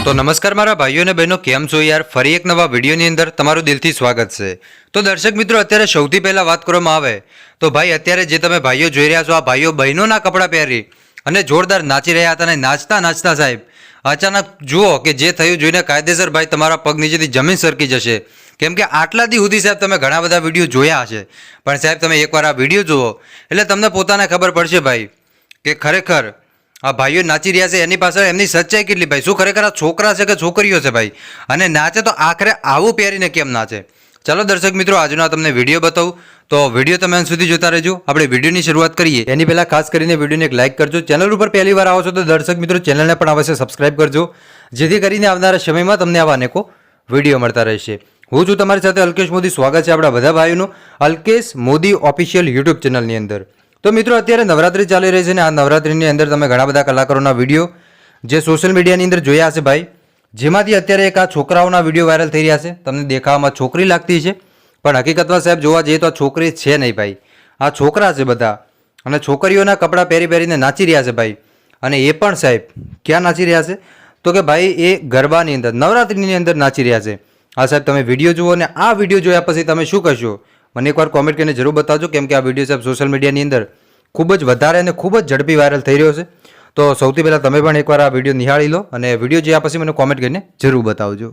तो नमस्कार मारा भाईओ ने बहनों केम छो यार फरी एक नवा विडियोनी अंदर तमारुं दिलथी स्वागत छे। तो दर्शक मित्रों अत्यारे सौथी पहला बात करवामां आवे तो भाई अत्यारे जे तमे भाईओ जोई रह्या छो आ भाईओ बहनोना कपड़ा पहेरी अने जोरदार नाची रह्या हता अने नाचता नाचता साहेब अचानक जुओ के जे थयुं जोईने कायदेसर भाई तमारा पग नीचेथी जमीन सरकी जशे। केम के आटला दी सुधी साहेब तमे घणा बधा विडियो जोया हशे पण साहेब तमे एकवार आ विडियो जुओ एटले तमने पोताने खबर पड़शे भाई के खरेखर आ भाईओ नाची रह्या छे एनी पाछळ एमनी सच्चाई केटली भाई। शुं खरेखर आ छोकरा छे के छोकरीओ छे भाई अने नाचे तो आखरे आवुं पहिरीने केम नाचे। चलो दर्शक मित्रों आजनो तमने विडियो बतावुं तो विडियो तमे अंत सुधी जोता रहेजो। आपणे विडियोनी शरूआत करीए एनी पहेला खास करीने विडियोने एक लाइक करजो। चेनल पर पहली वार आवो छो तो दर्शक मित्रों चेनलने पण अवश्य सब्सक्राइब करजो जेथी करीने आवनारा समयमां तमने आवा अनेको विडियो मळता रहेशे। હું છું તમારી સાથે અલ્કેશ મોદી। સ્વાગત છે આપણા બધા ભાઈઓનું અલ્કેશ મોદી ઓફિશિયલ યુટ્યુબ ચેનલની અંદર। તો મિત્રો અત્યારે નવરાત્રી ચાલી રહી છે ને આ નવરાત્રીની અંદર તમે ઘણા બધા કલાકારોના વિડીયો જે સોશિયલ મીડિયાની અંદર જોયા હશે ભાઈ, જેમાંથી અત્યારે એક આ છોકરાઓના વિડીયો વાયરલ થઈ રહ્યા છે। તમને દેખાવામાં છોકરી લાગતી છે પણ હકીકતમાં સાહેબ જોવા જઈએ તો આ છોકરી છે નહીં ભાઈ, આ છોકરા છે બધા અને છોકરીઓના કપડાં પહેરી પહેરીને નાચી રહ્યા છે ભાઈ। અને એ પણ સાહેબ ક્યાં નાચી રહ્યા છે તો કે ભાઈ એ ગરબાની અંદર નવરાત્રીની અંદર નાચી રહ્યા છે। હા સાહેબ તમે વિડીયો જુઓ અને આ વિડીયો જોયા પછી તમે શું કહેશો મને એકવાર કોમેન્ટ કરીને જરૂર બતાવજો, કેમ કે આ વિડીયો સાહેબ સોશિયલ મીડિયાની અંદર ખૂબ જ વધારે અને ખૂબ જ ઝડપી વાયરલ થઈ રહ્યો છે। તો સૌથી પહેલાં તમે પણ એકવાર આ વિડીયો નિહાળી લો અને વિડીયો જોયા પછી મને કોમેન્ટ કરીને જરૂર બતાવજો।